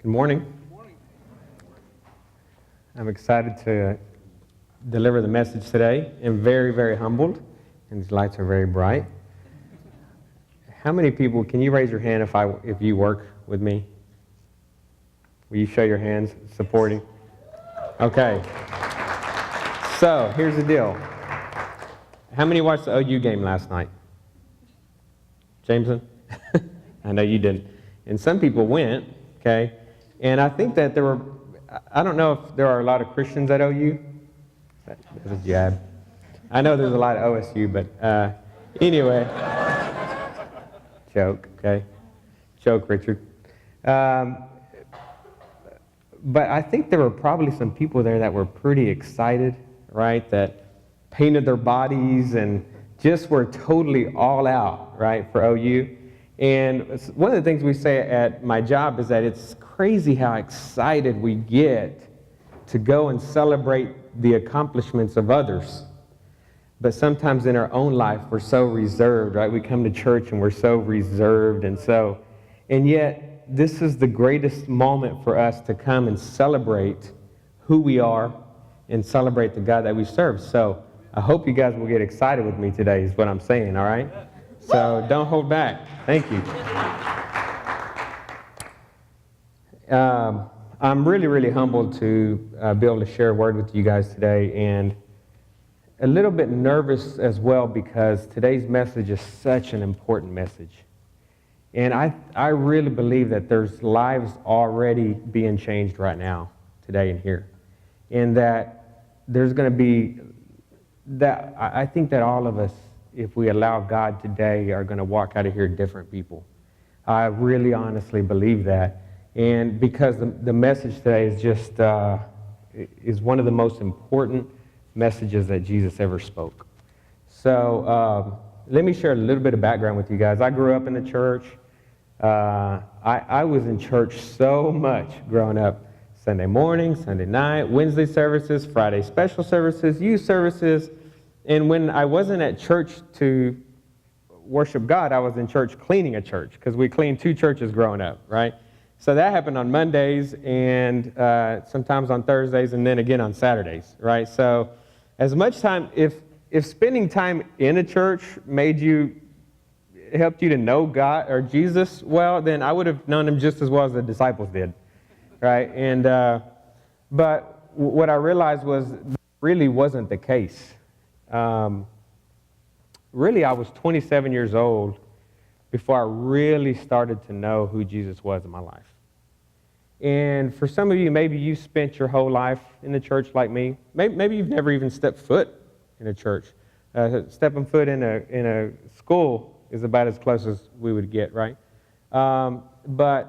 Good morning. I'm excited to deliver the message today. I'm very, very humbled, and these lights are very bright. How many people, can you raise your hand if you work with me? Will you show your hands supporting? Okay. So, here's the deal. How many watched the OU game last night? Jameson? I know you didn't. And some people went, okay? And I think that I don't know if there are a lot of Christians at OU. That's a jab. I know there's a lot of OSU, but anyway. Joke, okay? Joke, Richard. But I think there were probably some people there that were pretty excited, right? That painted their bodies and just were totally all out, right, for OU. And one of the things we say at my job is that it's crazy how excited we get to go and celebrate the accomplishments of others. But sometimes in our own life, we're so reserved, right? We come to church and we're so reserved and yet this is the greatest moment for us to come and celebrate who we are and celebrate the God that we serve. So I hope you guys will get excited with me today is what I'm saying, all right? So don't hold back. Thank you. I'm really, really humbled to be able to share a word with you guys today, and a little bit nervous as well because today's message is such an important message. And I really believe that there's lives already being changed right now, today and here. And that there's going to be, that I think that all of us, if we allow God today, are going to walk out of here different people. I really honestly believe that. And because the message today is just, is one of the most important messages that Jesus ever spoke. So let me share a little bit of background with you guys. I grew up in the church. I was in church so much growing up. Sunday morning, Sunday night, Wednesday services, Friday special services, youth services. And when I wasn't at church to worship God, I was in church cleaning a church because we cleaned 2 churches growing up, right? So that happened on Mondays and sometimes on Thursdays and then again on Saturdays, right? So as much time, if spending time in a church helped you to know God or Jesus well, then I would have known him just as well as the disciples did, right? And but what I realized was that really wasn't the case. Really, I was 27 years old before I really started to know who Jesus was in my life. And for some of you, maybe you spent your whole life in the church like me. Maybe you've never even stepped foot in a church. Stepping foot in a school is about as close as we would get, right? But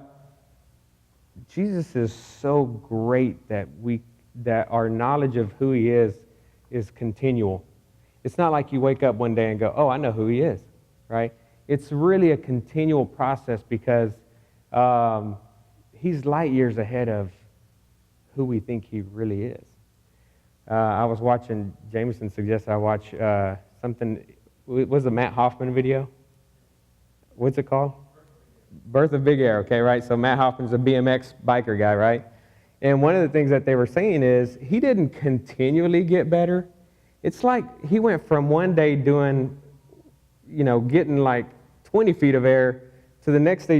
Jesus is so great that our knowledge of who he is continual. It's not like you wake up one day and go, oh, I know who he is, right? It's really a continual process because he's light years ahead of who we think he really is. I was watching, Jameson suggested I watch something, was the Matt Hoffman video? What's it called? Birth of Big Air, okay, right? So Matt Hoffman's a BMX biker guy, right? And one of the things that they were saying is he didn't continually get better. It's like he went from one day doing, getting like 20 feet of air to the next day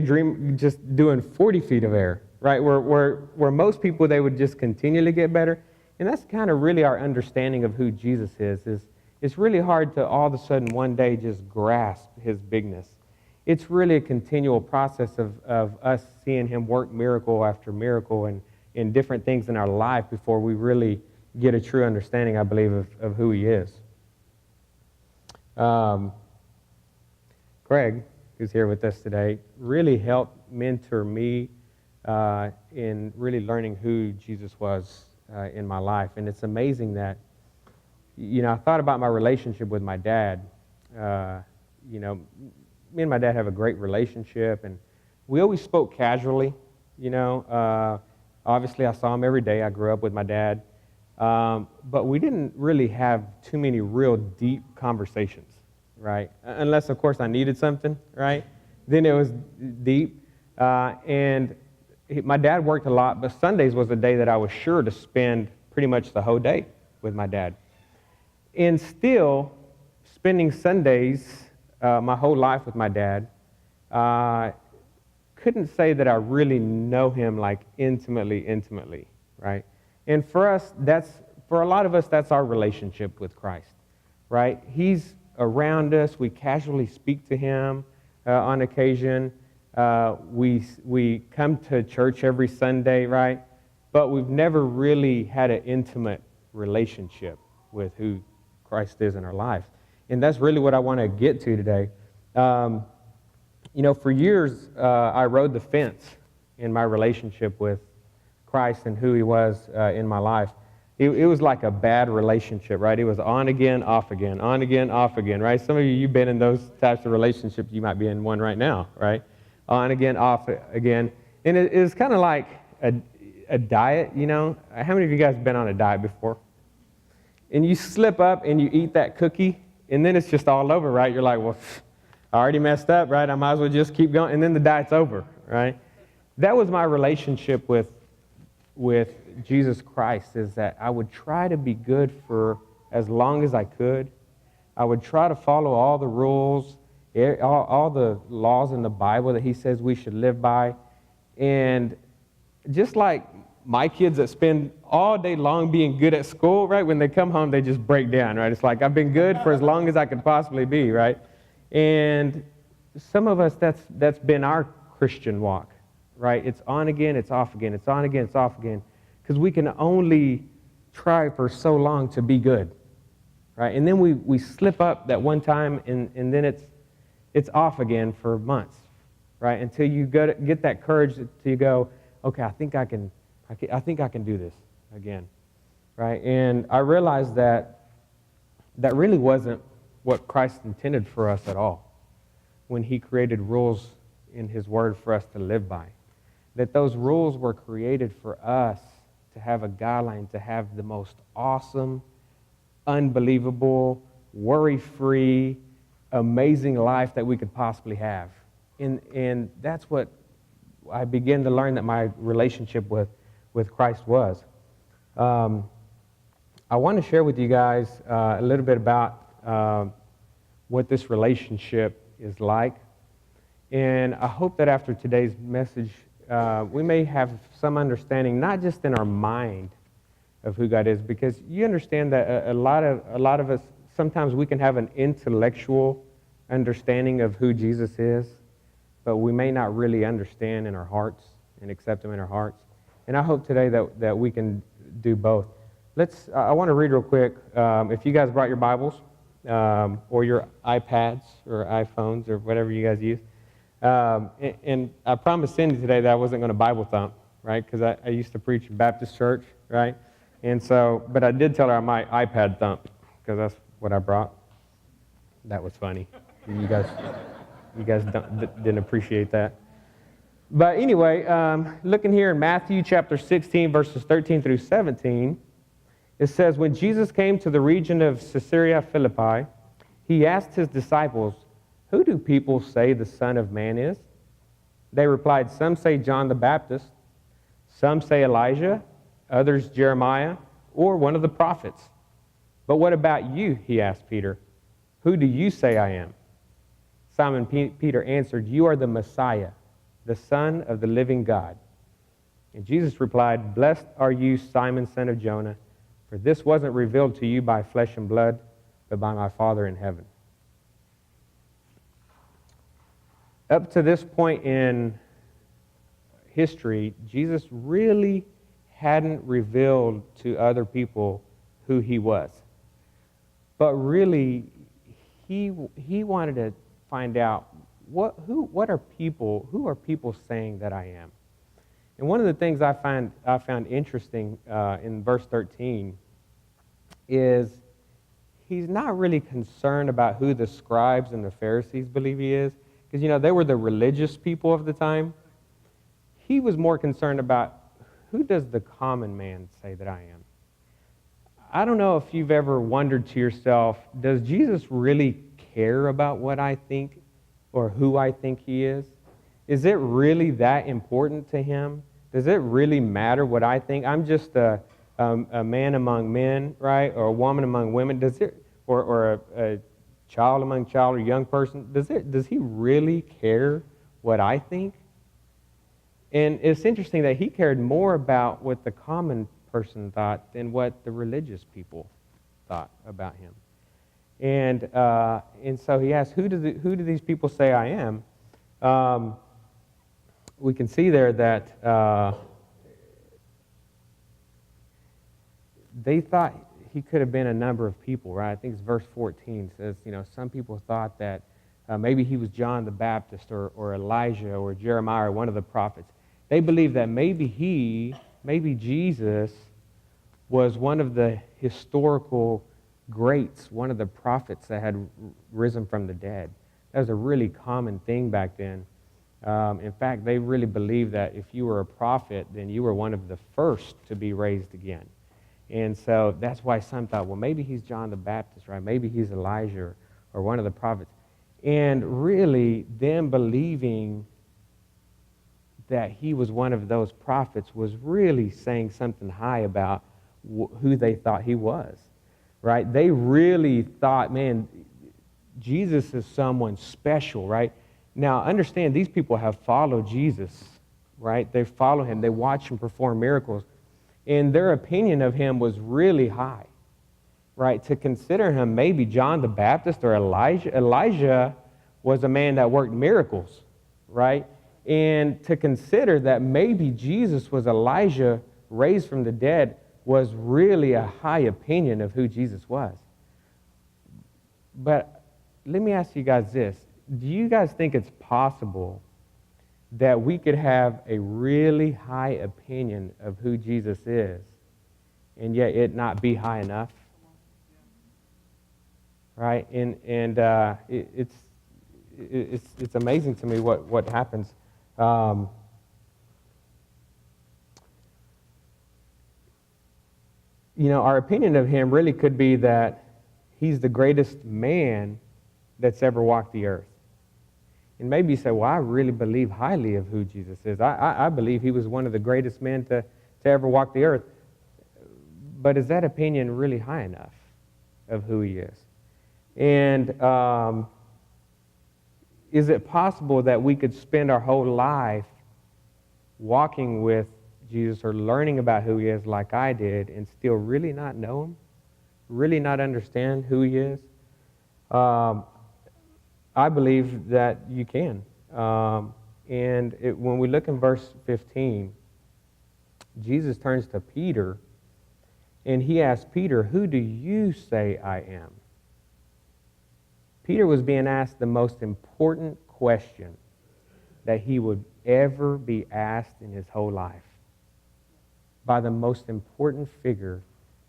just doing 40 feet of air, right? Where most people, they would just continually get better. And that's kind of really our understanding of who Jesus is it's really hard to all of a sudden one day just grasp his bigness. It's really a continual process of us seeing him work miracle after miracle and in different things in our life before we really get a true understanding, I believe, of who he is. Craig, who's here with us today, really helped mentor me in really learning who Jesus was in my life. And it's amazing that, I thought about my relationship with my dad. Me and my dad have a great relationship, and we always spoke casually, Obviously, I saw him every day. I grew up with my dad. But we didn't really have too many real deep conversations, right? Unless, of course, I needed something, right? Then it was deep. And my dad worked a lot, but Sundays was a day that I was sure to spend pretty much the whole day with my dad. And still, spending Sundays my whole life with my dad, couldn't say that I really know him like intimately, right? And for a lot of us, that's our relationship with Christ, right? He's around us. We casually speak to him on occasion. We come to church every Sunday, right? But we've never really had an intimate relationship with who Christ is in our life. And that's really what I want to get to today. For years, I rode the fence in my relationship with Christ and who he was in my life. It was like a bad relationship, right? It was on again, off again, on again, off again, right? Some of you've been in those types of relationships. You might be in one right now, right? On again, off again. And it was kind of like a diet, How many of you guys have been on a diet before? And you slip up and you eat that cookie, and then it's just all over, right? You're like, well, I already messed up, right? I might as well just keep going, and then the diet's over, right? That was my relationship with Jesus Christ, is that I would try to be good for as long as I could. I would try to follow all the rules, all the laws in the Bible that he says we should live by. And just like my kids that spend all day long being good at school, right? When they come home, they just break down, right? It's like, I've been good for as long as I could possibly be, right? And some of us, that's been our Christian walk, right? It's on again, it's off again, it's on again, it's off again, because we can only try for so long to be good, right? And then we slip up that one time, and then it's off again for months, right? Until you get that courage to go, okay, I think I can do this again, right? And I realized that really wasn't what Christ intended for us at all when he created rules in his word for us to live by. That those rules were created for us to have a guideline, to have the most awesome, unbelievable, worry-free, amazing life that we could possibly have. And that's what I began to learn that my relationship with Christ was. I want to share with you guys a little bit about what this relationship is like. And I hope that after today's message, we may have some understanding, not just in our mind of who God is, because you understand that a lot of us, sometimes we can have an intellectual understanding of who Jesus is, but we may not really understand in our hearts and accept him in our hearts. And I hope today that we can do both. I want to read real quick. If you guys brought your Bibles or your iPads or iPhones or whatever you guys use, and I promised Cindy today that I wasn't going to Bible thump, right? Because I used to preach in Baptist church, right? And so, but I did tell her I might iPad thump because that's what I brought. That was funny. You guys didn't appreciate that. But anyway, looking here in Matthew chapter 16, verses 13 through 17, it says, when Jesus came to the region of Caesarea Philippi, he asked his disciples, who do people say the Son of Man is? They replied, some say John the Baptist, some say Elijah, others Jeremiah, or one of the prophets. But what about you, he asked Peter. Who do you say I am? Simon Peter answered, you are the Messiah, the Son of the living God. And Jesus replied, blessed are you, Simon, son of Jonah, for this wasn't revealed to you by flesh and blood, but by my Father in heaven. Up to this point in history, Jesus really hadn't revealed to other people who he was. But really, he wanted to find out who are people saying that I am. And one of the things I found interesting in verse 13 is he's not really concerned about who the scribes and the Pharisees believe he is, because they were the religious people of the time. He was more concerned about who does the common man say that I am. I don't know if you've ever wondered to yourself, does Jesus really care about what I think or who I think he is? Is it really that important to him Does it really matter what I think? I'm just a man among men, right? Or a woman among women. Does it, or a child among child or young person? Does he really care what I think? And it's interesting that he cared more about what the common person thought than what the religious people thought about him. And so he asked, who do these people say I am? We can see there that they thought he could have been a number of people, right? I think it's verse 14 says, some people thought that maybe he was John the Baptist or Elijah or Jeremiah or one of the prophets. They believed that maybe Jesus was one of the historical greats, one of the prophets that had risen from the dead. That was a really common thing back then. In fact, they really believed that if you were a prophet, then you were one of the first to be raised again. And so that's why some thought, well, maybe he's John the Baptist, right? Maybe he's Elijah or one of the prophets. And really, them believing that he was one of those prophets was really saying something high about who they thought he was, right? They really thought, man, Jesus is someone special, right? Now, understand, these people have followed Jesus, right? They follow him. They watch him perform miracles. And their opinion of him was really high, right? To consider him maybe John the Baptist or Elijah. Elijah was a man that worked miracles, right? And to consider that maybe Jesus was Elijah raised from the dead was really a high opinion of who Jesus was. But let me ask you guys this. Do you guys think it's possible that we could have a really high opinion of who Jesus is and yet it not be high enough? Right? And it's amazing to me what happens. Our opinion of him really could be that he's the greatest man that's ever walked the earth. And maybe you say, well, I really believe highly of who Jesus is. I believe he was one of the greatest men to ever walk the earth. But is that opinion really high enough of who he is? And is it possible that we could spend our whole life walking with Jesus or learning about who he is like I did and still really not know him? Really not understand who he is? I believe that you can. When we look in verse 15, Jesus turns to Peter and he asks Peter, who do you say I am? Peter was being asked the most important question that he would ever be asked in his whole life by the most important figure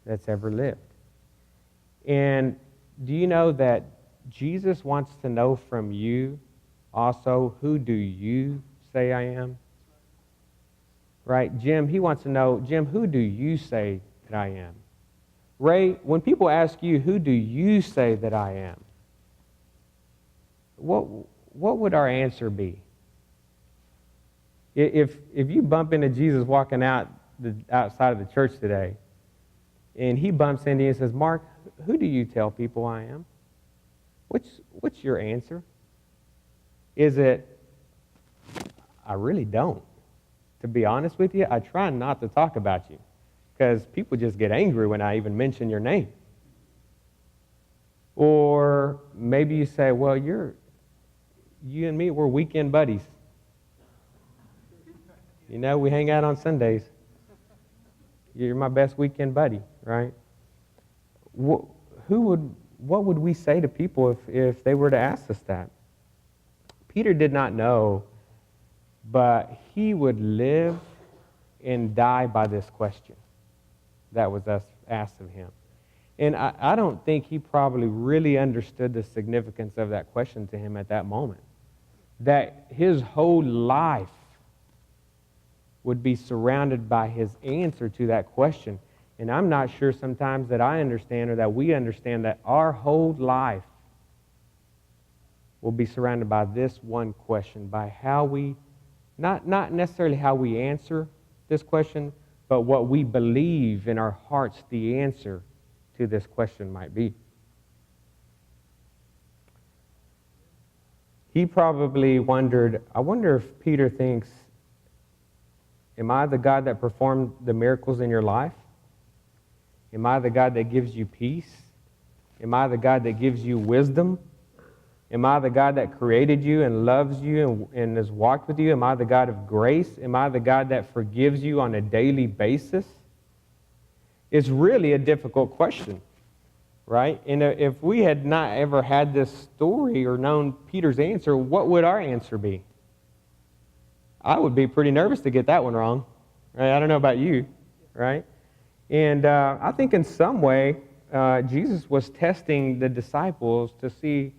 that's ever lived. And do you know that Jesus wants to know from you also, who do you say I am? Right? Jim, he wants to know, Jim, who do you say that I am? Ray, when people ask you, who do you say that I am? What would our answer be? If you bump into Jesus walking outside of the church today, and he bumps into you and says, Mark, who do you tell people I am? What's your answer? Is it, I really don't. To be honest with you, I try not to talk about you because people just get angry when I even mention your name. Or maybe you say, well, you and me, we're weekend buddies. We hang out on Sundays. You're my best weekend buddy, right? What would we say to people if they were to ask us that? Peter did not know, but he would live and die by this question that was asked of him. And I don't think he probably really understood the significance of that question to him at that moment. That his whole life would be surrounded by his answer to that question. And I'm not sure sometimes that I understand or that we understand that our whole life will be surrounded by this one question, by how we, not necessarily how we answer, this question, but what we believe in our hearts the answer to this question might be. He probably wondered, I wonder if Peter thinks, am I the God that performed the miracles in your life? Am I the God that gives you peace? Am I the God that gives you wisdom? Am I the God that created you and loves you and has walked with you? Am I the God of grace? Am I the God that forgives you on a daily basis? It's really a difficult question, right? And if we had not ever had this story or known Peter's answer, what would our answer be? I would be pretty nervous to get that one wrong. Right? I don't know about you, right? And I think in some way, Jesus was testing the disciples to see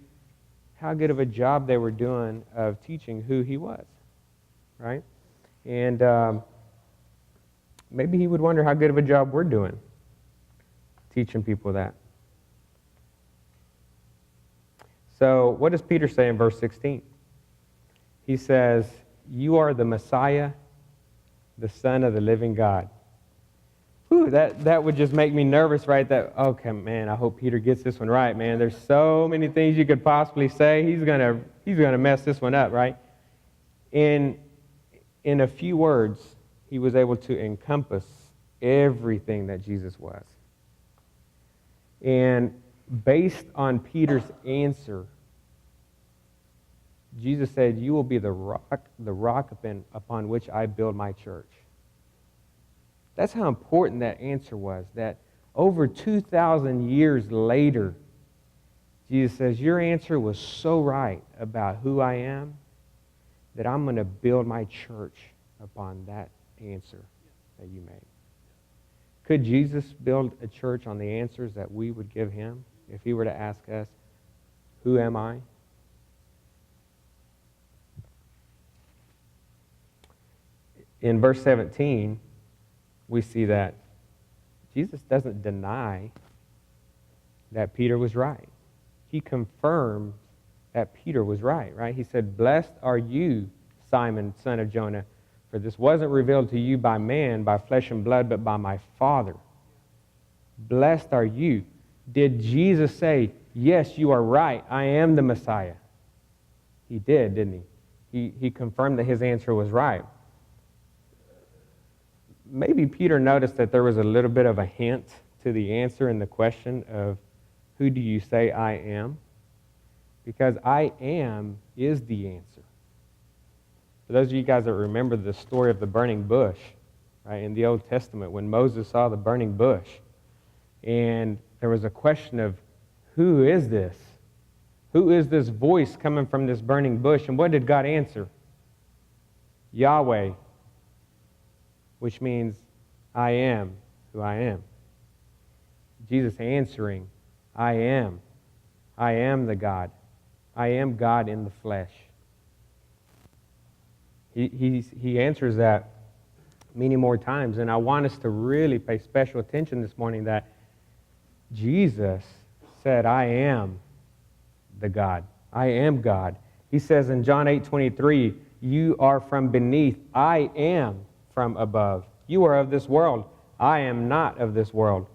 how good of a job they were doing of teaching who he was, right? And maybe he would wonder how good of a job we're doing teaching people that. So what does Peter say in verse 16? He says, "You are the Messiah, the Son of the living God." Whew, that would just make me nervous, right? Okay, man, I hope Peter gets this one right, man. There's so many things you could possibly say. He's gonna mess this one up, right? In a few words, he was able to encompass everything that Jesus was. And based on Peter's answer, Jesus said, "You will be the rock upon which I build my church." That's how important that answer was, that over 2,000 years later, Jesus says, your answer was so right about who I am that I'm going to build my church upon that answer that you made. Could Jesus build a church on the answers that we would give him if he were to ask us, who am I? In verse 17, we see that Jesus doesn't deny that Peter was right. He confirmed that Peter was right? He said, "Blessed are you, Simon, son of Jonah, for this wasn't revealed to you by man, by flesh and blood, but by my Father." Blessed are you. Did Jesus say, "Yes, you are right, I am the Messiah"? He did, didn't he? He confirmed that his answer was right. Maybe Peter noticed that there was a little bit of a hint to the answer in the question of, who do you say I am? Because I am is the answer. For those of you guys that remember the story of the burning bush, right, in the Old Testament, when Moses saw the burning bush, and there was a question of, who is this? Who is this voice coming from this burning bush? And what did God answer? Yahweh, which means I am who I am. Jesus answering, I am the God. I am God in the flesh. He answers that many more times, and I want us to really pay special attention this morning that Jesus said, I am the God. I am God. He says in John 8:23, you are from beneath, I am from above. You are of this world, I am not of this world.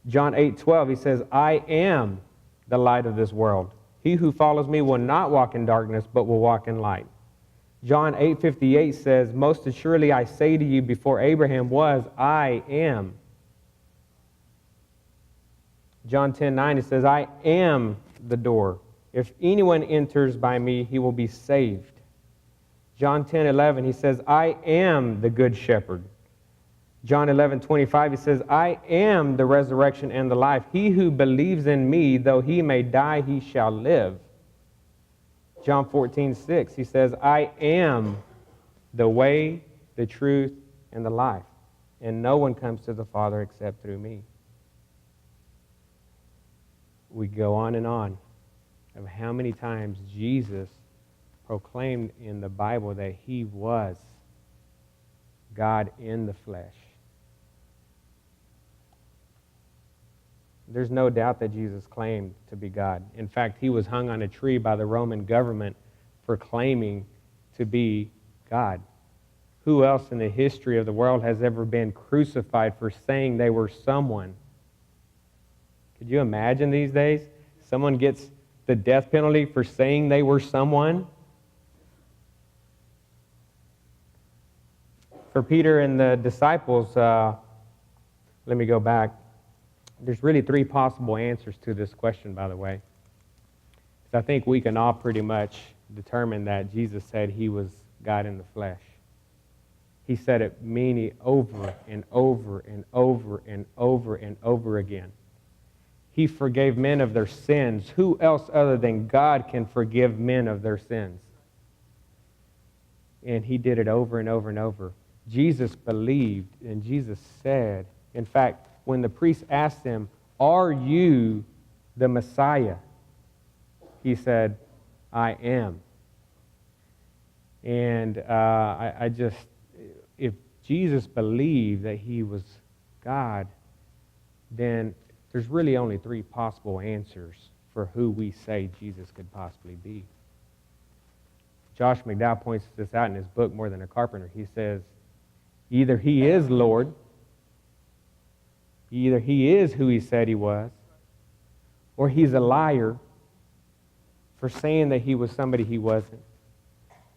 John 8:12, he says, I am the light of this world. He who follows me will not walk in darkness, but will walk in light. John 8:58 says, most assuredly I say to you, before Abraham was, I am. John 10:9, it says, I am the door. If anyone enters by me, he will be saved. John 10:11, he says, I am the good shepherd. John 11:25, he says, I am the resurrection and the life. He who believes in me, though he may die, he shall live. John 14:6, he says, I am the way, the truth, and the life. And no one comes to the Father except through me. We go on and on of how many times Jesus proclaimed in the Bible that he was God in the flesh. There's no doubt that Jesus claimed to be God. In fact, he was hung on a tree by the Roman government for claiming to be God. Who else in the history of the world has ever been crucified for saying they were someone? Could you imagine these days? Someone gets the death penalty for saying they were someone? For Peter and the disciples, let me go back. There's really three possible answers to this question, by the way. I think we can all pretty much determine that Jesus said he was God in the flesh. He said it many over and over and over and over and over again. He forgave men of their sins. Who else other than God can forgive men of their sins? And he did it over and over and over. Jesus believed, and Jesus said, in fact, when the priest asked him, "Are you the Messiah?" He said, "I am." And if Jesus believed that he was God, then there's really only three possible answers for who we say Jesus could possibly be. Josh McDowell points this out in his book, More Than a Carpenter. He says, either he is Lord, either he is who he said he was, or he's a liar for saying that he was somebody he wasn't.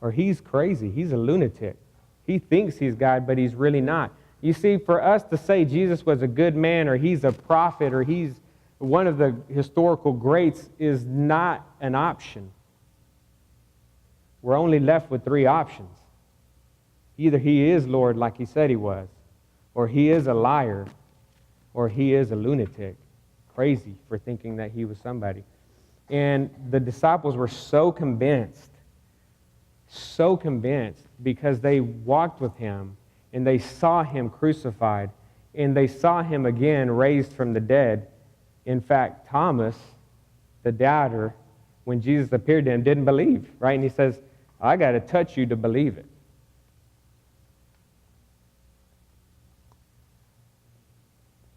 Or he's crazy. He's a lunatic. He thinks he's God, but he's really not. You see, for us to say Jesus was a good man, or he's a prophet, or he's one of the historical greats is not an option. We're only left with three options. Either he is Lord like he said he was, or he is a liar, or he is a lunatic, crazy for thinking that he was somebody. And the disciples were so convinced because they walked with him and they saw him crucified and they saw him again raised from the dead. In fact, Thomas, the doubter, when Jesus appeared to him, didn't believe, right? And he says, "I got to touch you to believe it."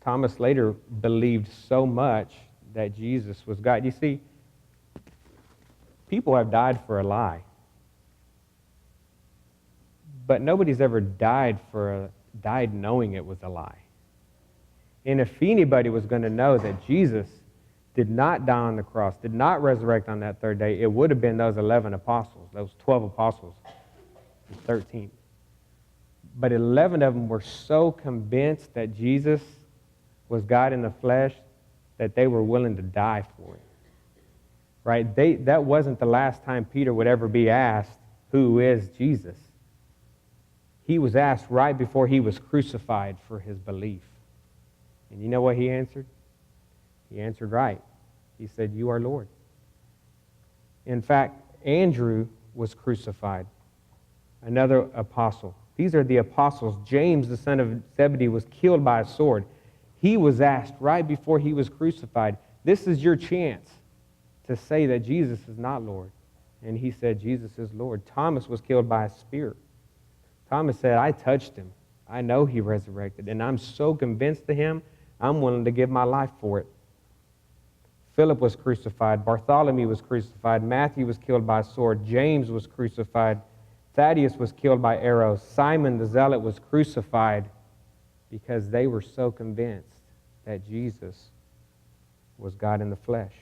Thomas later believed so much that Jesus was God. You see, people have died for a lie. But nobody's ever died knowing it was a lie. And if anybody was going to know that Jesus did not die on the cross, did not resurrect on that third day, it would have been those 11 apostles, those 12 apostles, and 13. But 11 of them were so convinced that Jesus was God in the flesh that they were willing to die for it. Right? That wasn't the last time Peter would ever be asked, "Who is Jesus?" He was asked right before he was crucified for his belief. And you know what he answered? He answered right. He said, "You are Lord." In fact, Andrew was crucified, another apostle. These are the apostles. James, the son of Zebedee, was killed by a sword. He was asked right before he was crucified, "This is your chance to say that Jesus is not Lord." And he said, "Jesus is Lord." Thomas was killed by a spear. Thomas said, "I touched him. I know he resurrected, and I'm so convinced of him, I'm willing to give my life for it." Philip was crucified. Bartholomew was crucified. Matthew was killed by a sword. James was crucified. Thaddeus was killed by arrows. Simon the Zealot was crucified because they were so convinced that Jesus was God in the flesh.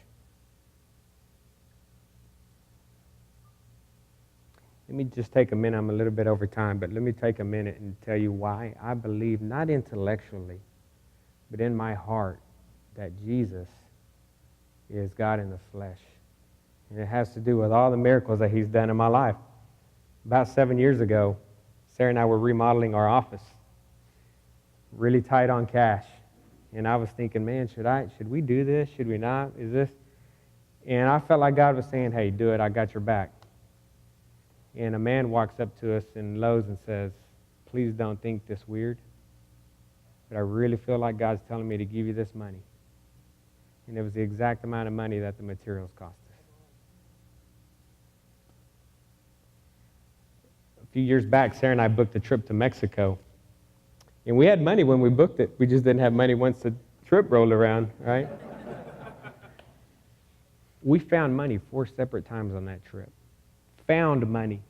Let me just take a minute. I'm a little bit over time, but let me take a minute and tell you why I believe, not intellectually, but in my heart, that Jesus is God in the flesh. And it has to do with all the miracles that he's done in my life. About 7 years ago, Sarah and I were remodeling our office. Really tight on cash. And I was thinking, man, should we do this? Should we not? Is this? And I felt like God was saying, "Hey, do it. I got your back." And a man walks up to us in Lowe's and says, "Please don't think this weird, but I really feel like God's telling me to give you this money." And it was the exact amount of money that the materials cost us. A few years back, Sarah and I booked a trip to Mexico. And we had money when we booked it. We just didn't have money once the trip rolled around, right? We found money 4 separate times on that trip. Found money.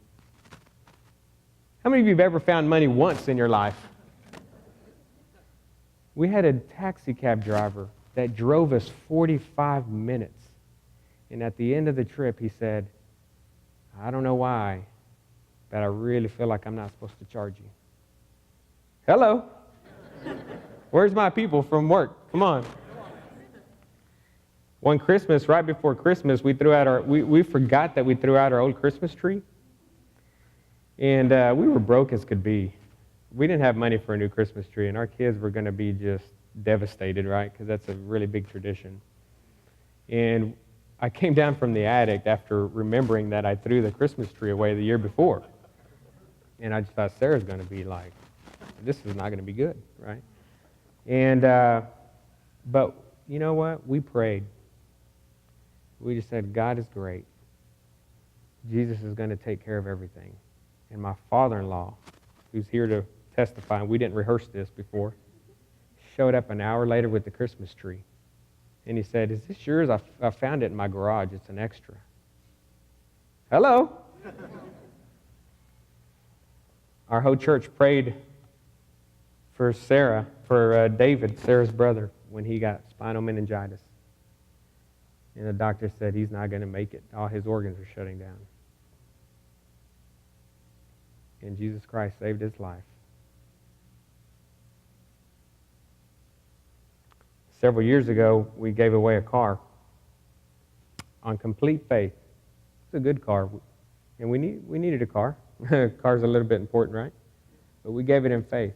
How many of you have ever found money once in your life? We had a taxi cab driver that drove us 45 minutes. And at the end of the trip, he said, I don't know why, but I really feel like I'm not supposed to charge you. Hello. Where's my people from work? Come on. One Christmas, right before Christmas, we forgot that we threw out our old Christmas tree. And we were broke as could be. We didn't have money for a new Christmas tree, and our kids were going to be just devastated, right? Because that's a really big tradition. And I came down from the attic after remembering that I threw the Christmas tree away the year before. And I just thought Sarah's going to be like, this is not going to be good, right? And, but you know what? We prayed. We just said, God is great. Jesus is going to take care of everything. And my father-in-law, who's here to testify, and we didn't rehearse this before, showed up an hour later with the Christmas tree. And he said, is this yours? I found it in my garage. It's an extra. Hello? Our whole church prayed for Sarah, for David, Sarah's brother, when he got spinal meningitis. And the doctor said he's not going to make it. All his organs are shutting down. And Jesus Christ saved his life. Several years ago, we gave away a car on complete faith. It's a good car, and we needed a car. Car's a little bit important, right? But we gave it in faith.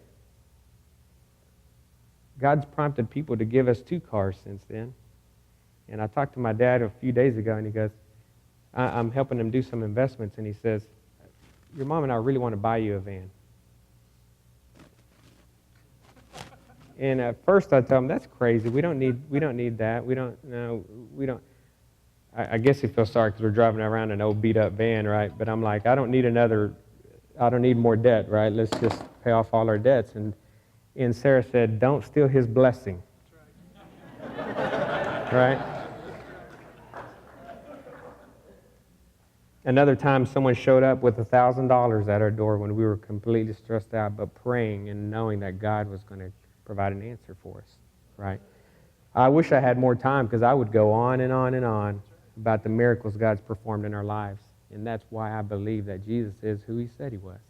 God's prompted people to give us 2 cars since then. And I talked to my dad a few days ago, and he goes, I'm helping him do some investments, and he says, your mom and I really want to buy you a van. And at first I told him, that's crazy. We don't need that. We don't. I guess he feels sorry because we're driving around an old beat up van, right? But I'm like, I don't need more debt, right? Let's just pay off all our debts. And Sarah said, don't steal his blessing. Right? Another time someone showed up with $1,000 at our door when we were completely stressed out, but praying and knowing that God was going to provide an answer for us, right? I wish I had more time because I would go on and on and on about the miracles God's performed in our lives. And that's why I believe that Jesus is who he said he was.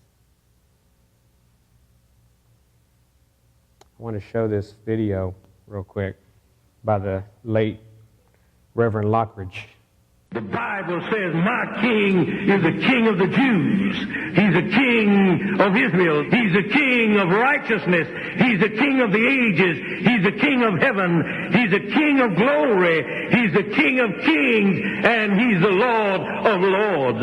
I want to show this video real quick by the late Reverend Lockridge. The Bible says, my king is the king of the Jews. He's the king of Israel. He's the king of righteousness. He's the king of the ages. He's the king of heaven. He's the king of glory. He's the king of kings. And he's the Lord of lords.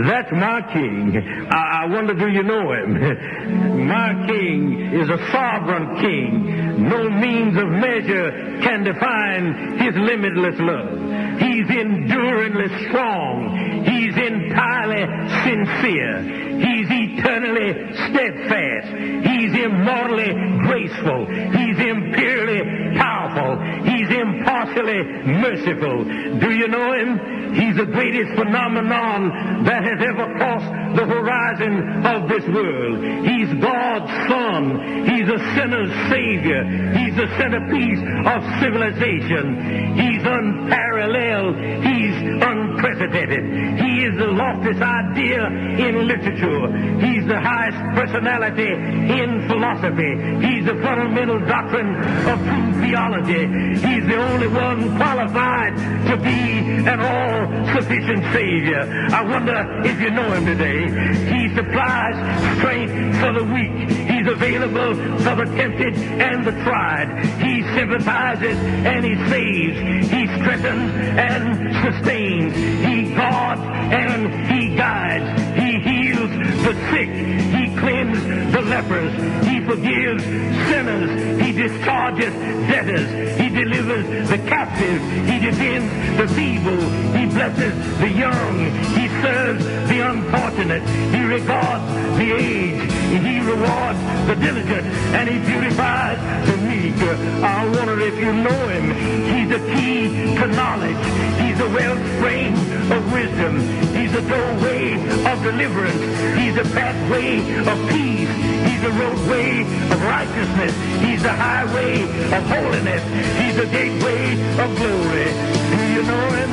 That's my king. I wonder, do you know him? My king is a sovereign king. No means of measure can define his limitless love. He's enduringly strong. He's entirely sincere. He's eternally steadfast. He's immortally graceful. He's imperially powerful. He's impartially merciful. Do you know him? He's the greatest phenomenon that has ever crossed the horizon of this world. He's God's Son. He's a sinner's Savior. He's the centerpiece of civilization. He's unparalleled. He's unprecedented. He is the loftiest idea in literature. He's the highest personality in philosophy. He's the fundamental doctrine of true theology. He's the only one qualified to be an all-sufficient Savior. I wonder if you know him today. He supplies strength for the weak. He's available for the tempted and the tried. He sympathizes and he saves. He strengthens and sustains. He guards and he guides. He heals the sick. He cleanses the lepers. He forgives sinners. He discharges debtors. He delivers the captive. He defends the feeble. He blesses the young. He serves the unfortunate. He regards the aged. He rewards the diligent. And he beautifies the meek. I wonder if you know him. He's the key to knowledge. He's the wellspring of wisdom. He's the doorway of deliverance. He's the pathway roadway of peace. He's the roadway of righteousness. He's the highway of holiness. He's the gateway of glory. Do you know him?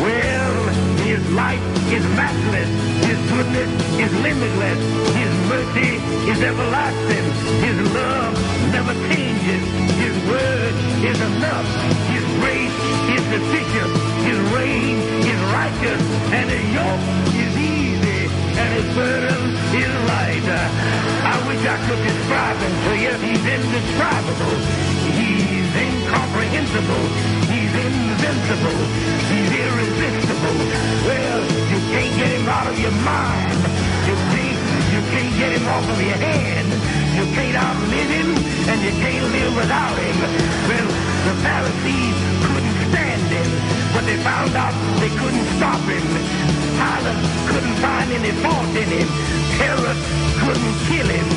Well, his life is matchless. His goodness is limitless. His mercy is everlasting. His love never changes. His word is enough. His grace is sufficient. His reign is righteous. And his yoke is easy. And his burden is light. I wish I could describe him to you. He's indescribable. He's incomprehensible. He's invincible. He's irresistible. Well, you can't get him out of your mind. You can't get him off of your hand. You can't outlive him, and you can't live without him. Well, the Pharisees couldn't stand him, but they found out they couldn't stop him. Pilate couldn't find any fault in him. Herod couldn't kill him.